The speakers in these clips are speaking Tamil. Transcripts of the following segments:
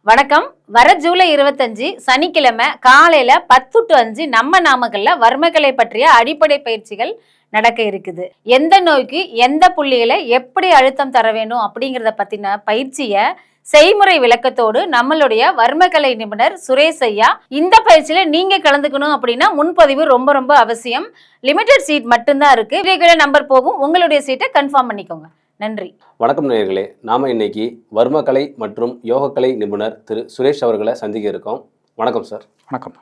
வணக்கம். வர ஜூலை 25 சனிக்கிழமை காலையில 10 to 5 நம்ம நாமக்கல்ல வர்மக்கலை பற்றிய அடிப்படை பயிற்சிகள் நடக்க இருக்குது. எந்த நோய்க்கு எந்த புள்ளிகளை எப்படி அழுத்தம் தர வேணும் அப்படிங்கிறத பத்தின பயிற்சியை செய்முறை விளக்கத்தோடு நம்மளுடைய வர்மக்கலை நிபுணர் சுரேஷ் ஐயா இந்த பயிற்சியில நீங்க கலந்துக்கணும் அப்படின்னா முன்பதிவு ரொம்ப ரொம்ப அவசியம். லிமிடெட் சீட் மட்டும்தான் இருக்கு. இவைகளை நம்பர் போகும். உங்களுடைய சீட்டை கன்ஃபார்ம் பண்ணிக்கோங்க. நன்றி. வணக்கம் நேயர்களே. நாம இன்னைக்கு வர்மக்கலை மற்றும் யோகக்கலை நிபுணர் திரு சுரேஷ் அவர்களை சந்திக்க இருக்கோம். வணக்கம் சார். வணக்கம்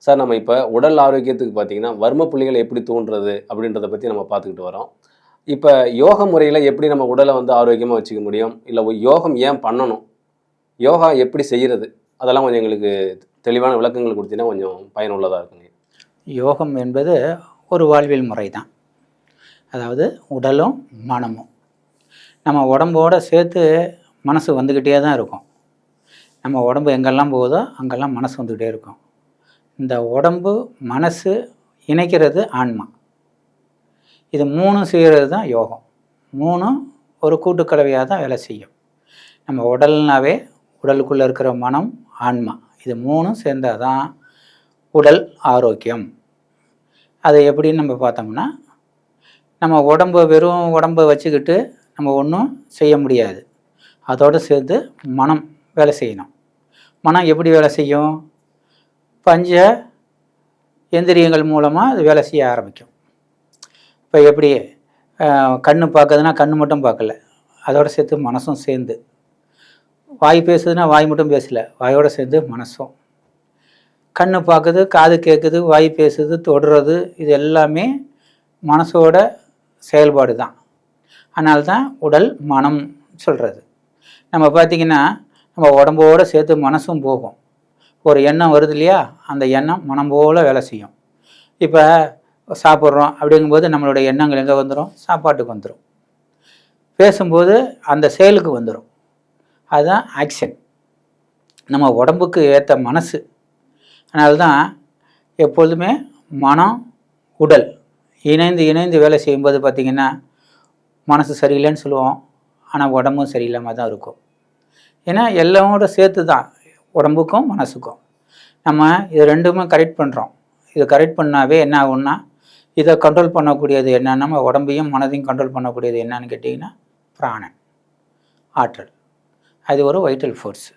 சார். நம்ம இப்போ உடல் ஆரோக்கியத்துக்கு பார்த்தீங்கன்னா வர்ம புள்ளிகளை எப்படி தூண்டுறது அப்படின்றத பற்றி நம்ம பார்த்துக்கிட்டு வரோம். இப்போ யோக முறையில் எப்படி நம்ம உடலை ஆரோக்கியமாக வச்சுக்க முடியும், இல்லை யோகம் ஏன் பண்ணணும், யோகா எப்படி செய்கிறது, அதெல்லாம் கொஞ்சம் எங்களுக்கு தெளிவான விளக்கங்கள் கொடுத்தீங்கன்னா கொஞ்சம் பயனுள்ளதாக இருக்குங்க. யோகம் என்பது ஒரு வாழ்வியல் முறை தான். அதாவது உடலும் மனமும் நம்ம உடம்போடு சேர்த்து மனசு வந்துக்கிட்டே தான் இருக்கும். நம்ம உடம்பு எங்கெல்லாம் போகுதோ அங்கெல்லாம் மனசு வந்துக்கிட்டே இருக்கும். இந்த உடம்பு மனசு இணைக்கிறது ஆன்மா. இது மூணும் செய்கிறது தான் யோகம். மூணும் ஒரு கூட்டுக்கலவையாக தான் வேலை செய்யும். நம்ம உடல்னாவே உடலுக்குள்ளே இருக்கிற மனம், ஆன்மா, இது மூணும் சேர்ந்தால் தான் உடல் ஆரோக்கியம். அது எப்படின்னு நம்ம பார்த்தோம்னா, நம்ம வெறும் உடம்பை வச்சுக்கிட்டு நம்ம ஒன்றும் செய்ய முடியாது. அதோடு சேர்த்து மனம் வேலை செய்யணும். மனம் எப்படி வேலை செய்யும்? பஞ்ச எந்திரியங்கள் மூலமாக அது வேலை செய்ய ஆரம்பிக்கும். இப்போ எப்படி கண்ணு பார்க்குதுன்னா கண்ணு மட்டும் பார்க்கல, அதோடு சேர்த்து மனசும் சேர்ந்து. வாய் பேசுதுன்னா வாய் மட்டும் பேசலை, வாயோடு சேர்ந்து மனசும். கண்ணு பார்க்குது, காது கேட்குது, வாய் பேசுது, தொடுறது, இது எல்லாமே மனசோட செயல்பாடு தான். அதனால தான் உடல் மனம் சொல்கிறது. நம்ம பார்த்திங்கன்னா நம்ம உடம்போடு சேர்த்து மனசும் போகும். ஒரு எண்ணம் வருது இல்லையா, அந்த எண்ணம் மனம் போல் வேலை செய்யும். இப்போ சாப்பிட்றோம் அப்படிங்கும்போது நம்மளுடைய எண்ணங்கள் எங்கே வந்துடும்? சாப்பாட்டுக்கு வந்துடும். பேசும்போது அந்த செயலுக்கு வந்துடும். அதுதான் ஆக்ஷன். நம்ம உடம்புக்கு ஏற்ற மனசு. அதனால தான் எப்பொழுதுமே மனம் உடல் இணைந்து வேலை செய்யும்போது பார்த்திங்கன்னா மனசு சரியில்லைன்னு சொல்லுவோம், ஆனால் உடம்பும் சரியில்லாமல் தான் இருக்கும். ஏன்னா எல்லாமோட சேர்த்து தான் உடம்புக்கும் மனசுக்கும். நம்ம இது ரெண்டுமே கரெக்ட் பண்ணுறோம். இது கரெக்ட் பண்ணாவே என்ன ஆகும்னா, இதை கண்ட்ரோல் பண்ணக்கூடியது என்னன்னா, நம்ம உடம்பையும் மனதையும் கண்ட்ரோல் பண்ணக்கூடியது என்னன்னு கேட்டிங்கன்னா பிராணன், ஆற்றல். அது ஒரு வைட்டல் ஃபோர்ஸ்.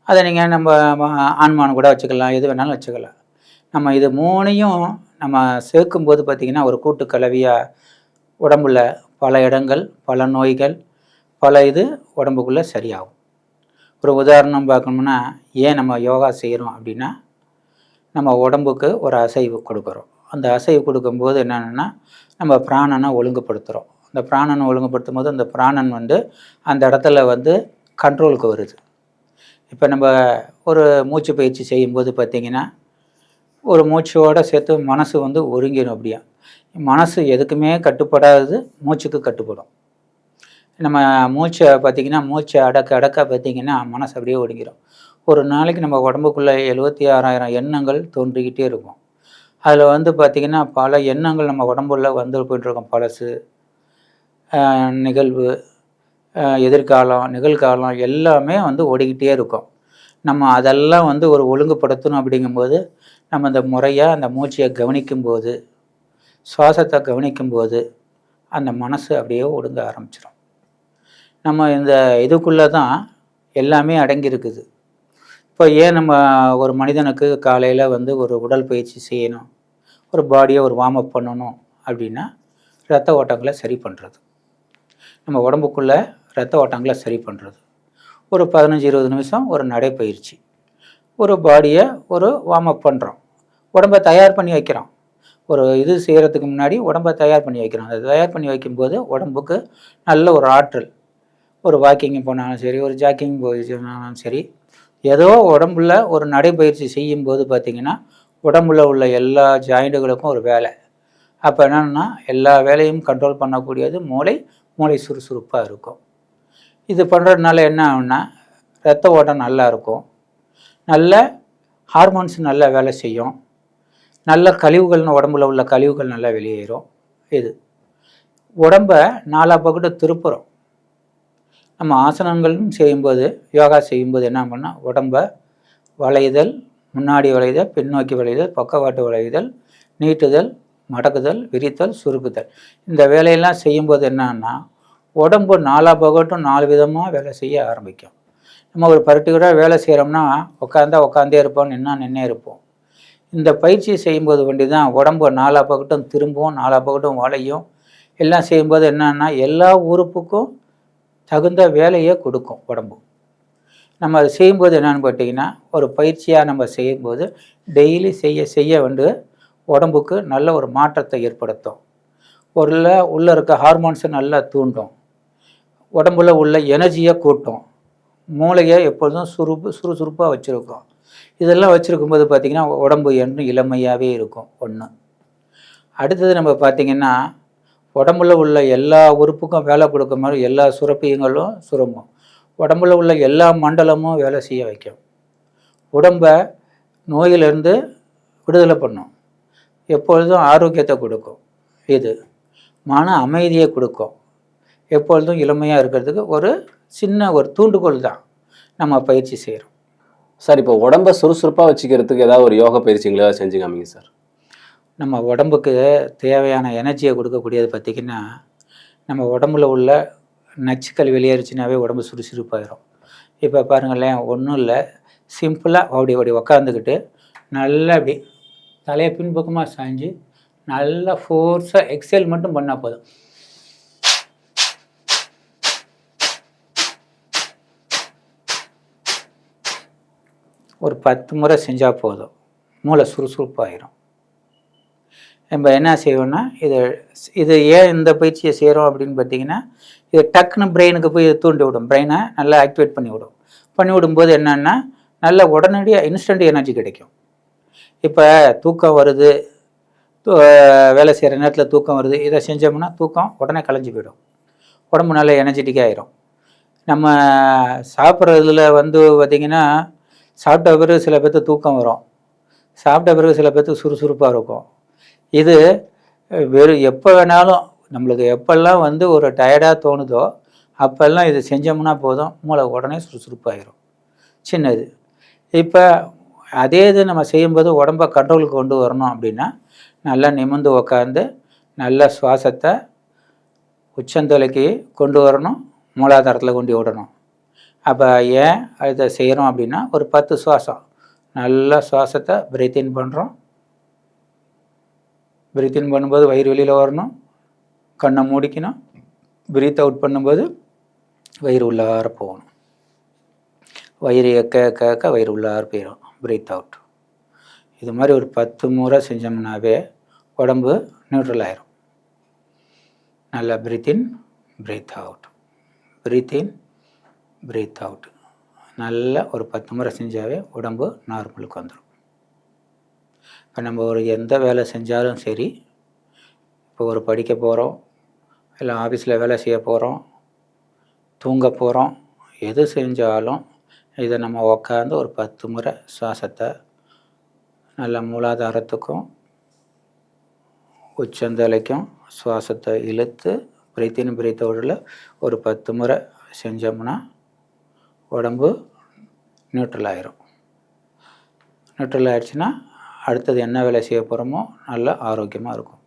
அதை நீங்கள் நம்ம ஆன்மான்னு கூட வச்சுக்கலாம், எது வேணாலும் வச்சுக்கலாம். நம்ம இது மூணையும் நம்ம சேர்க்கும்போது பார்த்திங்கன்னா ஒரு கூட்டு கலவையாக உடம்புல பல இடங்கள், பல நோய்கள், பல இது உடம்புக்குள்ளே சரியாகும். ஒரு உதாரணம் பார்க்கணும்னா, ஏன் நம்ம யோகா செய்கிறோம் அப்படின்னா, நம்ம உடம்புக்கு ஒரு அசைவு கொடுக்குறோம். அந்த அசைவு கொடுக்கும்போது என்னென்னா நம்ம பிராணனை ஒழுங்குபடுத்துகிறோம். அந்த பிராணனை ஒழுங்குபடுத்தும் போது அந்த பிராணன் அந்த இடத்துல கண்ட்ரோலுக்கு வருது. இப்போ நம்ம ஒரு மூச்சு பயிற்சி செய்யும்போது பார்த்திங்கன்னா ஒரு மூச்சோடு சேர்த்து மனசு ஒருங்கிடும். அப்படியா மனசு எதுக்குமே கட்டுப்படாதது, மூச்சுக்கு கட்டுப்படும். நம்ம மூச்சை பார்த்திங்கன்னா மூச்சை அடக்க பார்த்திங்கன்னா மனசு அப்படியே ஒடுங்கிடும். ஒரு நாளைக்கு நம்ம உடம்புக்குள்ளே 76,000 எண்ணங்கள் தோன்றிக்கிட்டே இருக்கும். அதில் பார்த்திங்கன்னா பல எண்ணங்கள் நம்ம உடம்புல போயிட்டுருக்கோம். பழசு, நிகழ்வு, எதிர்காலம், நிகழ்காலம் எல்லாமே ஓடிக்கிட்டே இருக்கும். நம்ம அதெல்லாம் ஒரு ஒழுங்குபடுத்தணும். அப்படிங்கும்போது நம்ம இந்த முறையாக அந்த மூச்சையை கவனிக்கும்போது, சுவாசத்தை கவனிக்கும்போது அந்த மனசு அப்படியே ஒடுங்க ஆரம்பிச்சிடும். நம்ம இந்த இதுக்குள்ளே தான் எல்லாமே அடங்கியிருக்குது. இப்போ ஏன் நம்ம ஒரு மனிதனுக்கு காலையில் ஒரு உடல் பயிற்சி செய்யணும், ஒரு பாடியை ஒரு வார்ம் அப் பண்ணணும் அப்படின்னா, இரத்த ஓட்டங்களை சரி பண்ணுறது. நம்ம உடம்புக்குள்ளே இரத்த ஓட்டங்களை சரி பண்ணுறது. ஒரு 15-20 நிமிஷம் ஒரு நடைப்பயிற்சி, ஒரு பாடியை ஒரு வார்ம் அப் பண்ணுறோம், உடம்பை தயார் பண்ணி வைக்கிறோம். ஒரு இது செய்கிறதுக்கு முன்னாடி உடம்பை தயார் பண்ணி வைக்கிறோம். அதை தயார் பண்ணி வைக்கும்போது உடம்புக்கு நல்ல ஒரு ஆற்றல். ஒரு வாக்கிங் போனாலும் சரி, ஒரு ஜாக்கிங் போனாலும் சரி, ஏதோ உடம்புல ஒரு நடைப்பயிற்சி செய்யும்போது பார்த்திங்கன்னா உடம்புல உள்ள எல்லா ஜாயிண்ட்டுகளுக்கும் ஒரு வேலை. அப்போ என்னென்னா எல்லா வேலையும் கண்ட்ரோல் பண்ணக்கூடியது மூளை சுறுசுறுப்பாக இருக்கும். இது பண்ணுறதுனால என்ன ஆகும்னா, இரத்த ஓட்டம் நல்லா இருக்கும், நல்ல ஹார்மோன்ஸ் நல்லா வேலை செய்யும், நல்ல கழிவுகள்னு உடம்புல உள்ள கழிவுகள் நல்லா வெளியேறும். இது உடம்பை 4 பக்கத்து திருப்புறோம். நம்ம ஆசனங்களும் செய்யும்போது, யோகா செய்யும்போது என்ன பண்ணால் உடம்ப வளைதல், முன்னாடி வளைதல், பின்னோக்கி வளைதல், பக்கவாட்டு வளைதல், நீட்டுதல், மடக்குதல், விரித்தல், சுருக்குதல், இந்த வேலையெல்லாம் செய்யும்போது என்னன்னா உடம்பு நாலா பக்கட்டும் 4 விதமாக வேலை செய்ய ஆரம்பிக்கும். நம்ம ஒரு பர்டிகுலராக வேலை செய்கிறோம்னா உட்காந்தா உட்காந்தே இருப்போம், நின்னா நின்னே இருப்போம். இந்த பயிற்சி செய்யும்போது வேண்டி தான் உடம்பு நாலா பக்கட்டும் திரும்பும், நாலா பக்கட்டும் வளையும். எல்லாம் செய்யும்போது என்னன்னா எல்லா உறுப்புக்கும் தகுந்த வேலையை கொடுக்கும் உடம்பு. நம்ம அதை செய்யும்போது என்னென்னு பார்த்தீங்கன்னா, ஒரு பயிற்சியாக நம்ம செய்யும்போது டெய்லி செய்ய செய்ய வந்து உடம்புக்கு நல்ல ஒரு மாற்றத்தை ஏற்படுத்தும். உள்ளே இருக்க ஹார்மோன்ஸை நல்லா தூண்டும், உடம்புல உள்ள எனர்ஜியை கூட்டும், மூளையை எப்பொழுதும் சுறுசுறுப்பாக வச்சுருக்கும். இதெல்லாம் வச்சுருக்கும்போது பார்த்திங்கன்னா உடம்பு என்றும் இளமையாகவே இருக்கும். ஒன்று. அடுத்தது நம்ம பார்த்திங்கன்னா உடம்புல உள்ள எல்லா உறுப்புக்கும் வேலை கொடுக்க மாதிரி எல்லா சுரப்பியங்களும் சுரங்கும். உடம்புல உள்ள எல்லா மண்டலமும் வேலை செய்ய வைக்கும். உடம்பை நோயிலிருந்து விடுதலை பண்ணும், எப்பொழுதும் ஆரோக்கியத்தை கொடுக்கும். இது மன அமைதியை கொடுக்கும். எப்பொழுதும் இளமையாக இருக்கிறதுக்கு ஒரு சின்ன ஒரு தூண்டுகோல் தான் நம்ம பயிற்சி செய்கிறோம். சார், இப்போ உடம்பை சுறுசுறுப்பாக வச்சுக்கிறதுக்கு ஏதாவது ஒரு யோகா பயிற்சிங்களா செஞ்சு காமிங்க சார். நம்ம உடம்புக்கு தேவையான எனர்ஜியை கொடுக்கக்கூடியது பார்த்திங்கன்னா, நம்ம உடம்புல உள்ள நச்சுக்கள் வெளியேறிச்சுனாவே உடம்பு சுறுசுறுப்பாயிரும். இப்போ பாருங்களேன், ஒன்றும் இல்லை, சிம்பிளாக அப்படி உக்காந்துக்கிட்டு நல்லா அப்படி தலையை பின்பக்கமாக சாய்ஞ்சு நல்லா ஃபோர்ஸாக எக்ஸேல் மட்டும் பண்ணால் போதும். ஒரு 10 முறை செஞ்சால் போதும், மூளை சுறுசுறுப்பாயிரும். நம்ம என்ன செய்வோம்னா, இது ஏன் இந்த பயிற்சியை செய்கிறோம் அப்படின்னு பார்த்தீங்கன்னா, இது டக்குன்னு பிரெயினுக்கு போய் தூண்டி விடும், பிரெயினை நல்லா ஆக்டிவேட் பண்ணி விடும்போது என்னென்னா நல்ல உடனடியாக இன்ஸ்டன்ட் எனர்ஜி கிடைக்கும். இப்போ தூக்கம் வருது, வேலை செய்கிற நேரத்தில் தூக்கம் வருது, இதை செஞ்சோம்னா தூக்கம் உடனே கலைஞ்சி போயிடும், உடம்பு நல்லா எனர்ஜெட்டிக்காக ஆயிரும். நம்ம சாப்பிட்றதுல வந்து பார்த்திங்கன்னா, சாப்பிட்ட பிறகு சில பேர்த்துக்கு தூக்கம் வரும், சாப்பிட்ட பிறகு சில பேர்த்துக்கு சுறுசுறுப்பாக இருக்கும். இது வெறும் எப்போ வேணாலும் நம்மளுக்கு எப்பெல்லாம் வந்து ஒரு டயர்டாக தோணுதோ அப்போல்லாம் இது செஞ்சோம்னா போதும், மூளை உடனே சுறுசுறுப்பாயிரும். சின்னது. இப்போ அதே இது நம்ம செய்யும்போது உடம்பை கண்ட்ரோலுக்கு கொண்டு வரணும் அப்படின்னா, நல்லா நிமிர்ந்து உக்காந்து நல்ல சுவாசத்தை உச்சந்தலைக்கு கொண்டு வரணும், மூலாதாரத்தில் கொண்டு விடணும். அப்போ ஏன் இதை செய்கிறோம் அப்படின்னா, ஒரு 10 சுவாசம் நல்ல சுவாசத்தை பிரீத்தின் பண்ணுறோம். பிரீத்தின் பண்ணும்போது வயிறு வெளியில் வரணும், கண்ணை மூடிக்கணும். பிரீத் அவுட் பண்ணும்போது வயிறு உள்ளார போகணும். வயிறு எக்க வயிறு உள்ளார போயிடும், பிரீத் அவுட். இது மாதிரி ஒரு 10 முறை செஞ்சோம்னாவே உடம்பு நியூட்ரல் ஆயிரும். நல்லா பிரீத்தின், பிரீத் அவுட், பிரீத்தின், பிரீத் அவுட். நல்லா ஒரு 10 முறை செஞ்சாவே உடம்பு நார்மலுக்கு வந்துடும். இப்போ நம்ம ஒரு எந்த வேலை செஞ்சாலும் சரி, இப்போ ஒரு படிக்க போகிறோம், இல்லை ஆஃபீஸில் வேலை செய்ய போகிறோம், தூங்க போகிறோம், எது செஞ்சாலும் இதை நம்ம உக்காந்து ஒரு 10 முறை சுவாசத்தை நல்ல மூலாதாரத்துக்கும் உச்சந்தலைக்கும் சுவாசத்தை இழுத்து பிரீத்தின் பிரீத் அவுட்டில் ஒரு 10 முறை செஞ்சோம்னா உடம்பு நியூட்ரல் ஆயிரும். நியூட்ரல் ஆயிடுச்சுன்னா அடுத்தது என்ன வேலை செய்ய போகிறோமோ நல்லா ஆரோக்கியமாக இருக்கும்.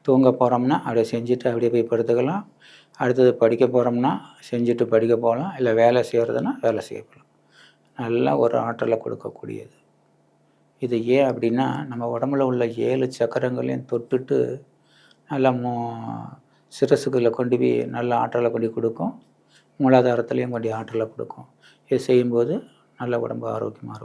தூங்க போகிறோம்னா அப்படியே செஞ்சுட்டு அப்படியே போய் படுத்துக்கலாம். அடுத்தது படிக்க போகிறோம்னா செஞ்சுட்டு படிக்க போகலாம், இல்லை வேலை செய்கிறதுனா வேலை செய்யலாம். நல்லா ஒரு ஆற்றலை கொடுக்கக்கூடியது. இது ஏன் அப்படின்னா, நம்ம உடம்புல உள்ள 7 சக்கரங்களையும் தொட்டுட்டு நல்லா சிரசுகளை கொண்டு போய் நல்ல ஆற்றலை கொண்டு கொடுக்கும், மூலாதாரத்துலேயும் கொண்டு ஆற்றலை கொடுக்கும். இது செய்யும்போது நல்ல உடம்பு ஆரோக்கியமாக இருக்கும்.